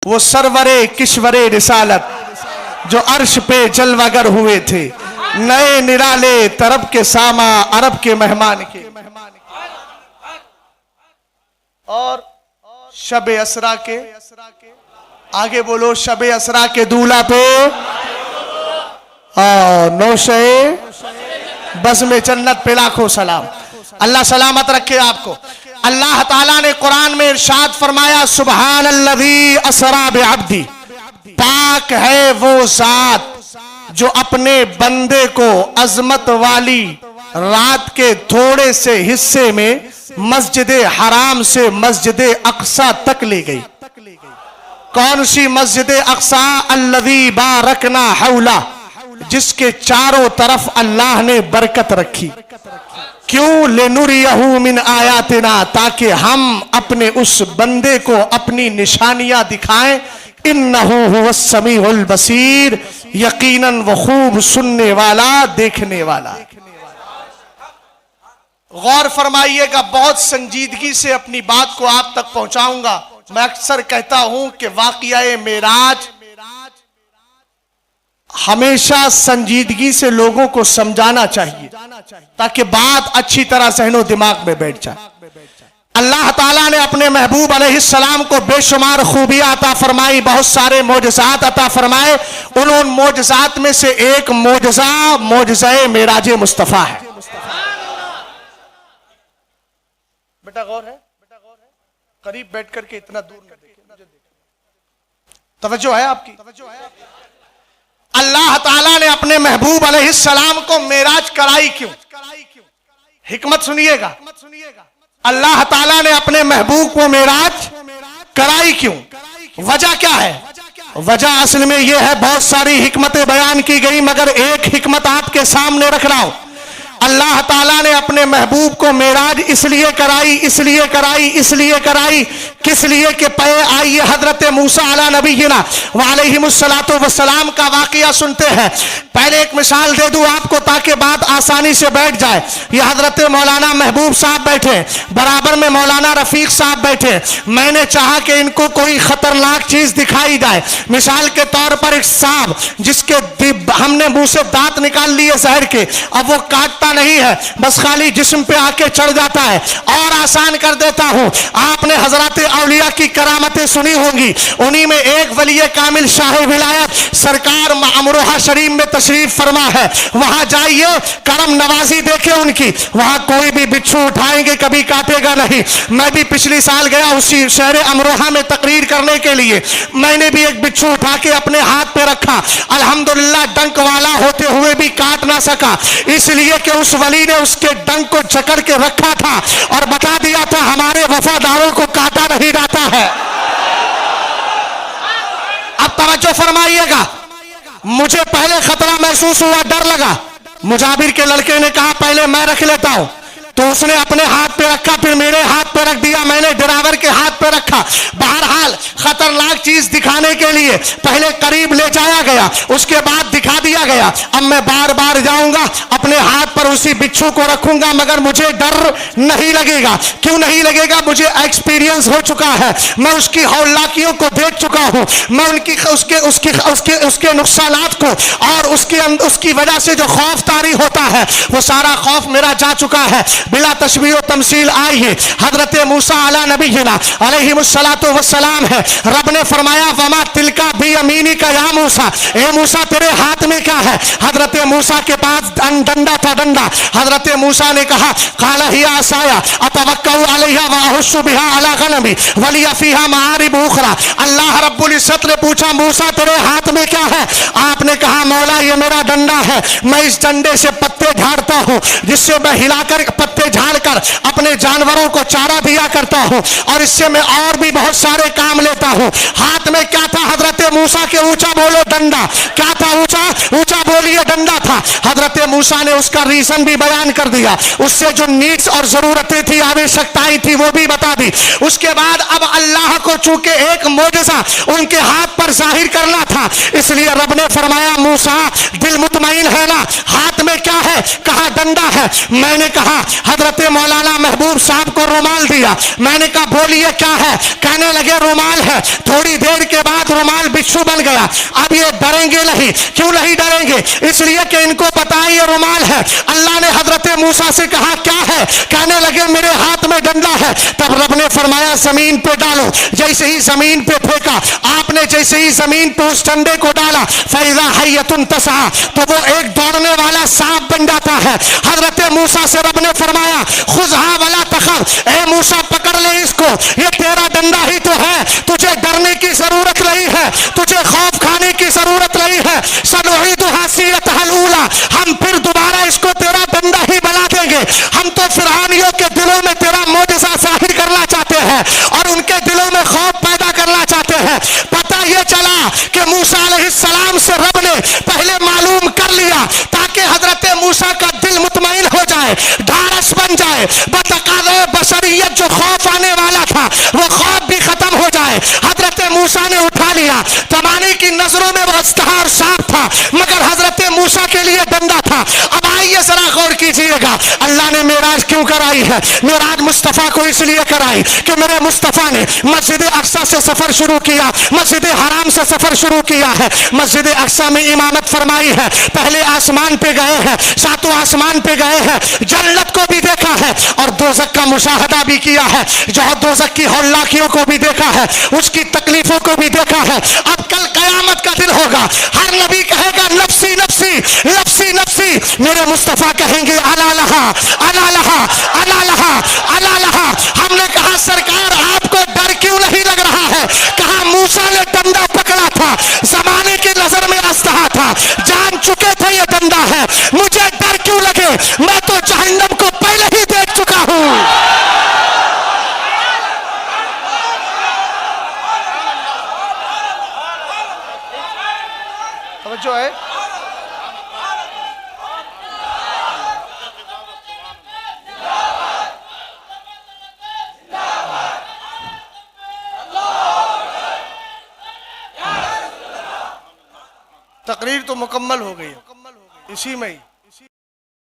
वो सरवरे किश्वरे रिसालत जो अर्श पे जलवागर हुए थे, नए निराले तरब के सामा अरब के मेहमान के, और शब असरा के आगे बोलो, शब असरा के दूल्हा पे नौशे बस में जन्नत पे लाखों सलाम। अल्लाह सलामत रखे आपको। अल्लाह ताला ने कुरान में इरशाद फरमाया, सुबहान अल्लज़ी असरा बिअब्दी, पाक है वो जात जो अपने बंदे को अजमत वाली रात के थोड़े से हिस्से में मस्जिद हराम से मस्जिद अक्सा तक ले गई। कौन सी मस्जिद अक्सा? अल्लज़ी बारकना हौला, जिसके चारों तरफ अल्लाह ने बरकत रखी। क्यों? लेनुरियहू मिन आयातिना, ताकि हम अपने उस बंदे को अपनी निशानियां दिखाएं। इन्नहू हुवस समीउल बसीर, यकीनन वो खूब सुनने वाला देखने वाला। गौर फरमाइएगा, बहुत संजीदगी से अपनी बात को आप तक पहुंचाऊंगा। मैं अक्सर कहता हूं कि वाक़िया मेराज हमेशा संजीदगी से लोगों को समझाना चाहिए ताकि बात अच्छी तरह ज़हनो दिमाग में बैठ जाए। अल्लाह ताला ने अपने महबूब अलैहिस्सलाम को बेशुमार खूबियां अता फरमाई, बहुत सारे मोजज़ात अता फरमाए। उन मोजज़ात में से एक मोजज़ा मोजज़ाए मेराज मुस्तफ़ा है। बेटा गौर है, करीब बैठ करके इतना दूर न देखें, मुझे देखें। तवज्जो है आपकी? अल्लाह ताला ने अपने महबूब अलैहिस्सलाम को मेराज कराई क्यों? हिकमत सुनिएगा। अल्लाह ताला ने अपने महबूब को मेराज कराई क्यों? वजह क्या है? वजह असल में यह है, बहुत सारी हिकमतें बयान की गई, मगर एक हिकमत आपके सामने रख रहा हूं। अल्लाह ताला ने अपने महबूब को मेराज इसलिए कराई, इसलिए कराई, किस लिए कि पे आइए हजरत मूसा अला नबीना व अलैहिमुस्सलातु वस्सलाम का वाकया सुनते हैं। पहले एक मिसाल दे दूं आपको ताकि बात आसानी से बैठ जाए। ये हजरत मौलाना महबूब साहब बैठे, बराबर में मौलाना रफीक साहब बैठे। मैंने चाहा कि इनको कोई खतरनाक चीज दिखाई जाए। मिसाल के तौर पर एक सांप जिसके हमने मुंह से दांत निकाल लिए जहर के, अब वो काटता नहीं है, बस खाली जिस्म पे आके चढ़ जाता है। और आसान कर देता हूं, आपने हजरत औलिया की करामतें सुनी होंगी। उन्हीं में एक वली कामिल शाह विलायत सरकार अमरोहा शरीफ में तशरीफ फरमा है। वहां जाइए, करम नवाजी देखे उनकी। वहां कोई भी बिच्छू उठाएंगे कभी काटेगा नहीं। मैं भी पिछले साल गया उसी शहर अमरोहा में तकरीर करने के लिए। मैंने भी एक बिच्छू उठा के अपने हाथ पे रखा, अल्हम्दुलिल्लाह डंक वाला होते हुए भी काट ना सका, इसलिए कि उस वली ने उसके डंक को जकड़ के रखा था और बता दिया था हमारे वफादारों को काटा नहीं जाता है। अब तवज्जो फरमाइएगा, मुझे पहले खतरा महसूस हुआ, डर लगा। मुजाबिर के लड़के ने कहा पहले मैं रख लेता हूं, तो उसने अपने हाथ पे रखा, फिर मेरे हाथ पे रख दिया, मैंने ड्राइवर के हाथ पे रखा। बहरहाल खतरनाक चीज दिखाने के लिए पहले करीब ले जाया गया, उसके बाद दिखा दिया गया। अब मैं बार बार जाऊंगा, अपने हाथ पर उसी बिच्छू को रखूंगा, मगर मुझे डर नहीं लगेगा। क्यों नहीं लगेगा? मुझे एक्सपीरियंस हो चुका है, मैं उसकी हौलाकियों को देख चुका हूं, मैं उनकी उसके नुकसानात को और उसकी वजह से जो खौफ तारी होता है वो सारा खौफ मेरा जा चुका है। बिला तशबीह व तमसील आई है हजरत मूसा अला नबीना अलैहिमुस्सलातु वस्सलाम है। रब ने फरमाया वमा तिलका बियमीनी का या मूसा, ए मूसा तेरे हाथ में क्या है? हजरत मूसा के पास डंडा था, डंडा। हजरत मूसा ने कहा काला हिया असाया अतवक्कउ अलैहा व अहुस्सु बिहा अला गनमी वलिया फीहा मारिब उखरा। अल्लाह रब्बुल इज्जत ने पूछा मूसा तेरे हाथ में क्या है? आपने कहा मौला ये मेरा डंडा है, मैं इस डंडे से पत्ते झाड़ता हूं, जिससे मैं हिलाकर पत्ते झाड़कर अपने जानवरों को चारा दिया करता हूं, और इससे मैं और भी बहुत सारे काम लेता हूं। हाथ में क्या था हजरत मूसा के? ऊंचा बोलो डंडा। क्या था? ऊंचा बोलिए डंडा था। हजरत मूसा ने उसका रीजन भी बयान कर दिया, उससे जो नीड्स और जरूरतें थी, आवश्यकताएं थी, वो भी बता दी। उसके बाद अब अल्लाह को चूंकि एक मोजज़ा उनके हाथ पर जाहिर करना था, इसलिए रब ने फरमाया मूसा दिल मुतमईन है ना? हाथ में क्या है? कहा डंडा है। मैंने कहा हजरत मौलाना महबूब साहब को रुमाल दिया। मैंने कहा बोलिए क्या है? कहने लगे रुमाल है। थोड़ी देर के बाद रुमाल बिच्छू बन गया। अब ये डरेंगे नहीं। क्यों नहीं डरेंगे? इसलिए कि इनको पता है ये रुमाल है। अल्लाह ने हजरत मूसा से कहा क्या है? कहने लगे मेरे हाथ में डंडा है। तब रब ने फरमाया जमीन पे डालो। जैसे ही जमीन पे फेंका, आपने जैसे ही जमीन पे उस डंडे को डाला, फैजा हय्यतुन तसआ, तो वो एक दौड़ने वाला सांप बन जाता है। हजरत मूसा से रब ने फरमाया खुज़हा वला तखफ, ए मूसा पकड़ ले इसको, ये तेरा डंडा ही तो है, तुझे डरने की जरूरत नहीं है, तुझे खौफ खाने की जरूरत नहीं है। सनुईदुहा सीरतहल ऊला, हम फिर दोबारा इसको तेरा डंडा ही बना देंगे। हम तो फिरौनियों के दिलों में तेरा मोजज़ा ज़ाहिर करना चाहते हैं और उनके दिलों में खौफ पैदा करना चाहते हैं। पता ये चला कि मूसा अलैहिस्सलाम से रब ने पहले मालूम कर लिया ताकि हजरत मूसा का दिल मुतमईन हो जाए, ढारस बन जाए, बतकाज़े बशरियत जो खौफ आने वाला था वो खौफ भी खत्म हो जाए। हजरत मूसा ने उठा लिया। जमाने की नजरों में वो अस्तहार सांप था, मगर हजरत मूसा के लिए डंडा था। अब आइए जरा गौर कीजिएगा, अल्लाह ने मेराज क्यों कराई है? मेराज मुस्तफ़ा को इसलिए कराई कि मेरे मुस्तफ़ा ने मस्जिद अक्सा से सफर शुरू किया, मस्जिद हराम से सफर शुरू किया है, मस्जिद अक्सा में इमामत फरमाई है, पहले आसमान पे गए हैं, सातों आसमान पे गए हैं, जन्नत को भी देखा है और दोज़ख का मुशाहदा भी किया है, जहाँ दोज़ख की हौलाकियों को भी देखा है, उसकी तकलीफों को भी देखा है। अब कल कयामत का दिन होगा, हर नबी कहेगा नफ्सी नफ्सी नफ्सी नफ्सी, मेरे मुस्तफ़ा कहेंगे अला लहा अला लहा अला लहा अला लहा। हमने कहा सरकार आपको डर क्यों नहीं लग रहा है? कहा मूसा ने डंडा पकड़ा था, जमाने की नजर में अस्तहा था, जान चुके थे ये डंडा है, मुझे डर क्यों लगे? मैं तो जहन्नम को पहले ही देख चुका हूं। जो है तकरीर तो मुकम्मल हो गई, इसी में ही